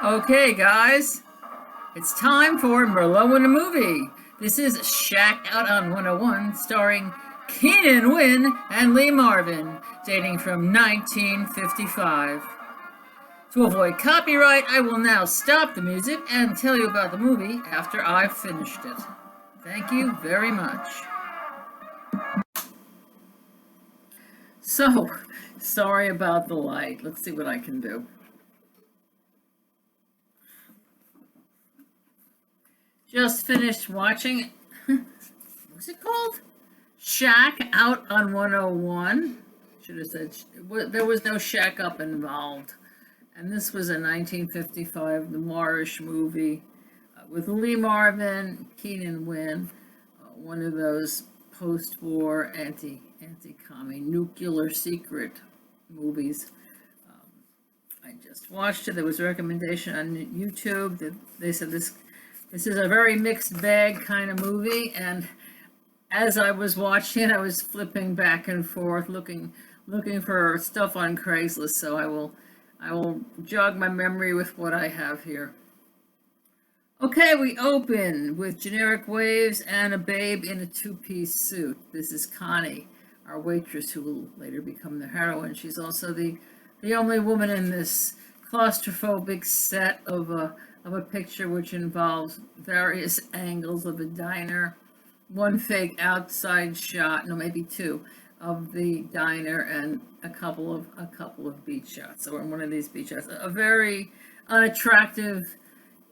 Okay, guys, it's time for Merlot in a movie. This is Shack Out on 101, starring Keenan, Wynn, and Lee Marvin, dating from 1955. To avoid copyright, I will now stop the music and tell you about the movie after I've finished it. Thank you very much. So, sorry about the light. Let's see what I can do. Just finished watching, what's it called? Shack Out on 101. Should have said, there was no shack up involved. And this was a 1955 noirish movie with Lee Marvin, Keenan Wynn, one of those post-war anti-commie nuclear secret movies. I just watched it. There was a recommendation on YouTube that they said this is a very mixed bag kind of movie, and as I was watching it, I was flipping back and forth, looking for stuff on Craigslist. So I will jog my memory with what I have here. Okay, we open with generic waves and a babe in a two-piece suit. This is Connie, our waitress, who will later become the heroine. She's also the only woman in this claustrophobic set of a picture, which involves various angles of a diner, one fake outside shot, no, maybe two, of the diner, and a couple of beach shots. So we're in one of these beach shots. A very unattractive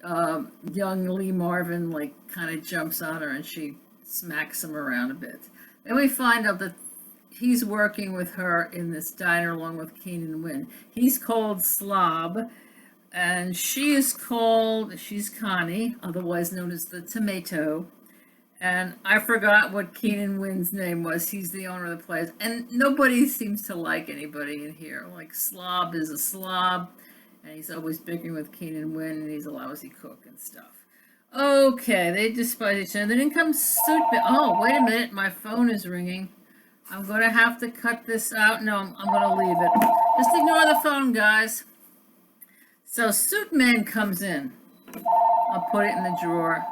young Lee Marvin kind of jumps on her and she smacks him around a bit. Then we find out that he's working with her in this diner along with Keenan Wynn. He's called Slob, and she's Connie, otherwise known as the Tomato. And I forgot what Keenan Wynn's name was. He's the owner of the place. And nobody seems to like anybody in here. Like, Slob is a slob, and he's always bickering with Keenan Wynn, and he's a lousy cook and stuff. Okay, they despise each other. Then in comes Suitman. Oh, wait a minute, my phone is ringing. I'm going to have to cut this out. No, I'm going to leave it. Just ignore the phone, guys. So Suitman comes in. I'll put it in the drawer.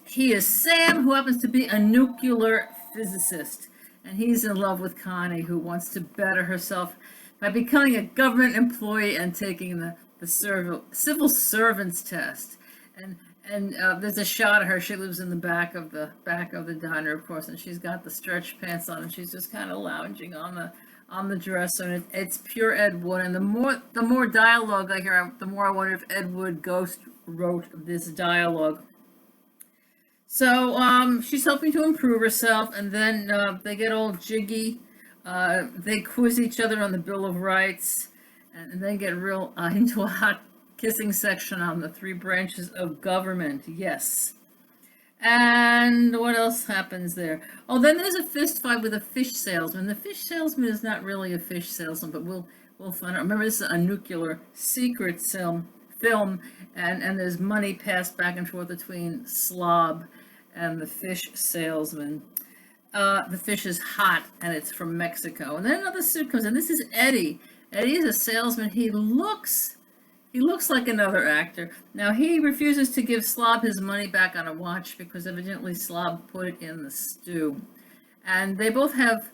He is Sam, who happens to be a nuclear physicist. And he's in love with Connie, who wants to better herself by becoming a government employee and taking the civil servants test. And there's a shot of her. She lives in the back of the diner, of course, and she's got the stretch pants on, and she's just kind of lounging on the dresser, and it's pure Ed Wood. And the more dialogue I hear, the more I wonder if Ed Wood ghost wrote this dialogue. So she's hoping to improve herself, and then they get all jiggy. They quiz each other on the Bill of Rights, and they get real into a hot kissing section on the three branches of government. Yes. And what else happens there? Oh, then there's a fist fight with a fish salesman. The fish salesman is not really a fish salesman, but we'll find out. Remember, this is a nuclear secret film, and there's money passed back and forth between Slob and the fish salesman. The fish is hot, and it's from Mexico. And then another suit comes in. This is Eddie. Eddie is a salesman. He looks like another actor. Now, he refuses to give Slob his money back on a watch because evidently Slob put it in the stew. And they both have,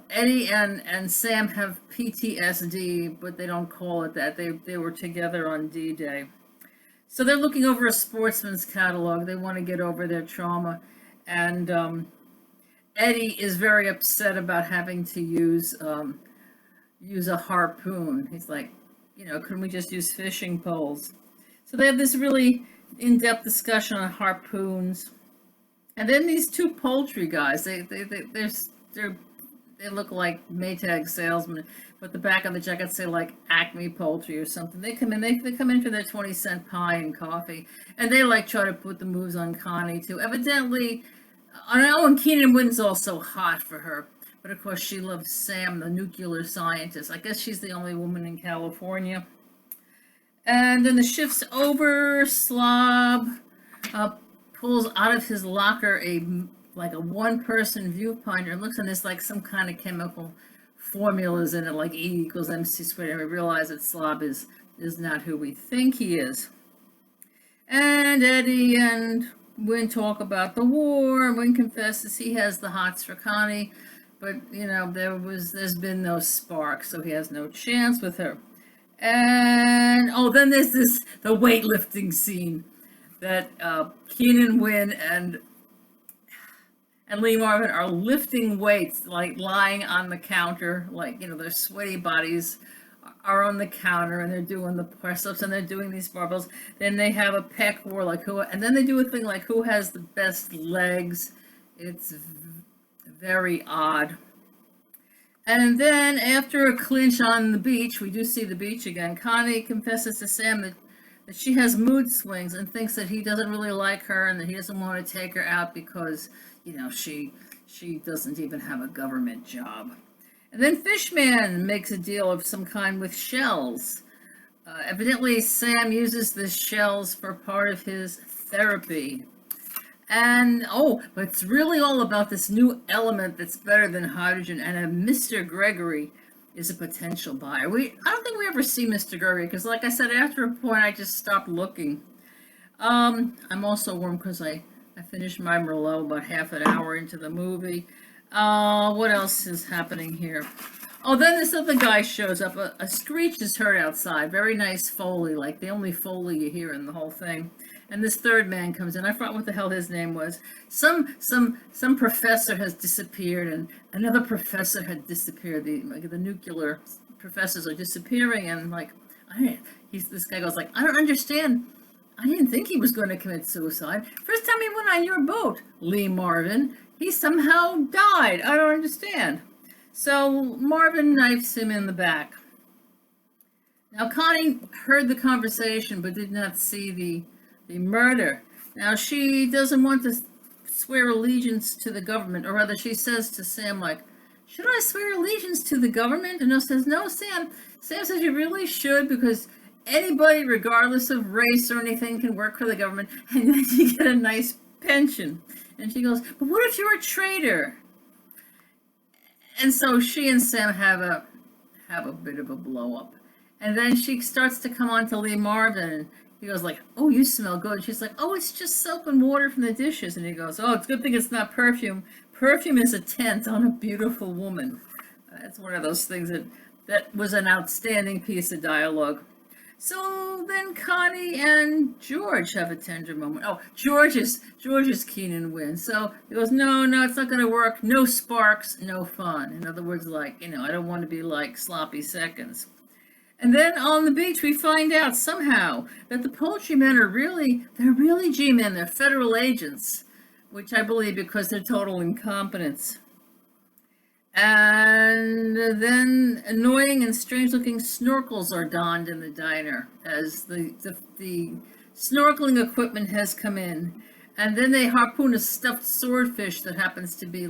Eddie and Sam have PTSD, but they don't call it that. They were together on D-Day. So they're looking over a sportsman's catalog. They want to get over their trauma. And Eddie is very upset about having to use a harpoon. He's like, couldn't we just use fishing poles? So they have this really in-depth discussion on harpoons. And then these two poultry guys, they look like Maytag salesmen, but the back of the jacket say like Acme Poultry or something. They come in for their 20-cent pie and coffee, and they try to put the moves on Connie too. Evidently, and Keenan Wynn's also hot for her. But of course, she loves Sam, the nuclear scientist. I guess she's the only woman in California. And then the shift's over. Slob pulls out of his locker a one-person viewfinder and looks on this like some kind of chemical formulas in it, like E equals MC squared, and we realize that Slob is not who we think he is. And Eddie and Wynn talk about the war, and Wynn confesses he has the hots for Connie, but there's been no spark, so he has no chance with her. And then there's the weightlifting scene that Keenan, Wynn, and Lee Marvin are lifting weights, like lying on the counter, like their sweaty bodies are on the counter, and they're doing the press-ups, and they're doing these barbells. Then they have a pec war, and then they do a thing like who has the best legs. It's very odd. And then after a clinch on the beach, we do see the beach again, Connie confesses to Sam that she has mood swings and thinks that he doesn't really like her and that he doesn't want to take her out because, she doesn't even have a government job. And then Fishman makes a deal of some kind with shells. Evidently, Sam uses the shells for part of his therapy. And, but it's really all about this new element that's better than hydrogen, and Mr. Gregory is a potential buyer. I don't think we ever see Mr. Gregory, because like I said, after a point, I just stopped looking. I'm also warm because I finished my Merlot about half an hour into the movie. What else is happening here? Then this other guy shows up. A screech is heard outside. Very nice Foley, like the only Foley you hear in the whole thing. And this third man comes in. I forgot what the hell his name was. Some professor has disappeared, and another professor had disappeared. The nuclear professors are disappearing, and this guy goes like, I don't understand. I didn't think he was going to commit suicide. First time he went on your boat, Lee Marvin, he somehow died. I don't understand. So Marvin knifes him in the back. Now Connie heard the conversation but did not see the murder. Now she doesn't want to swear allegiance to the government, or rather she says to Sam, like, should I swear allegiance to the government? And he says, no, Sam. Sam says you really should, because anybody, regardless of race or anything, can work for the government, and then you get a nice pension. And she goes, but what if you're a traitor? And so she and Sam have a bit of a blow up. And then she starts to come on to Lee Marvin, and he goes like, oh, you smell good. And she's like, oh, it's just soap and water from the dishes. And he goes, oh, it's a good thing it's not perfume. Perfume is a tent on a beautiful woman. That's one of those things that was an outstanding piece of dialogue. So then Connie and George have a tender moment. Oh, George is Keenan Wynn. So he goes, no, it's not going to work. No sparks, no fun. In other words, I don't want to be like sloppy seconds. And then on the beach, we find out somehow that the poultry men they're really G-men. They're federal agents, which I believe because they're total incompetence. And then annoying and strange-looking snorkels are donned in the diner as the snorkeling equipment has come in. And then they harpoon a stuffed swordfish that happens to be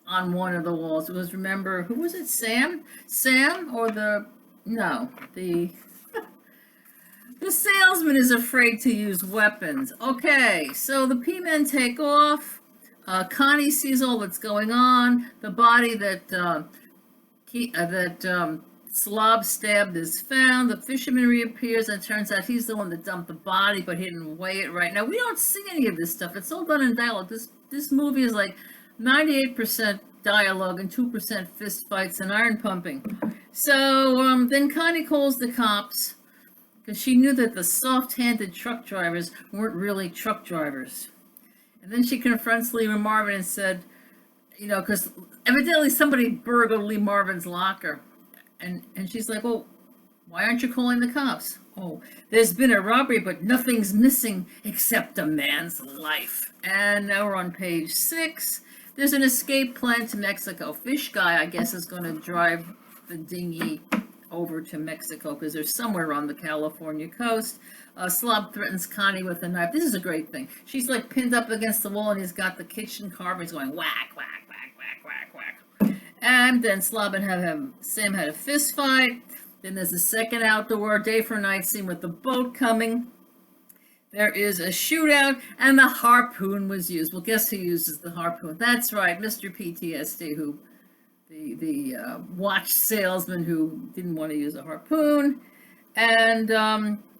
on one of the walls. It was, remember, who was it? Sam? Sam or the salesman is afraid to use weapons. Okay, so the P-men take off. Connie sees all that's going on. The body that Slob stabbed is found. The fisherman reappears, and it turns out he's the one that dumped the body, but he didn't weigh it right. Now, we don't see any of this stuff. It's all done in dialogue. This movie is 98% dialogue and 2% fist fights and iron pumping. So then Connie calls the cops because she knew that the soft-handed truck drivers weren't really truck drivers. And then she confronts Lee Marvin and said, because evidently somebody burgled Lee Marvin's locker. And she's like, well, why aren't you calling the cops? Oh, there's been a robbery, but nothing's missing except a man's life. And now we're on page 6. There's an escape plan to Mexico. Fish guy, I guess, is going to drive the dinghy over to Mexico because they're somewhere on the California coast. Slob threatens Connie with a knife. This is a great thing. She's pinned up against the wall, and he's got the kitchen carver. He's going whack, whack, whack, whack, whack, whack. And then Slob and Sam had a fist fight. Then there's a second outdoor day for night scene with the boat coming. There is a shootout, and the harpoon was used. Well, guess who uses the harpoon? That's right, Mr. PTSD, who watch salesman who didn't want to use a harpoon. And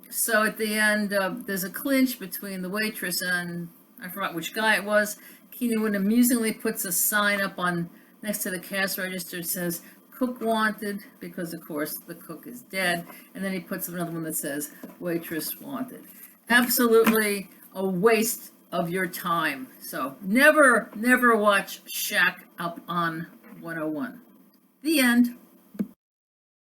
so at the end, there's a clinch between the waitress and I forgot which guy it was. Keenan amusingly puts a sign up on next to the cash register that says "Cook wanted," because of course the cook is dead, and then he puts another one that says "Waitress wanted." Absolutely a waste of your time. So never watch Shack up on 101. The end.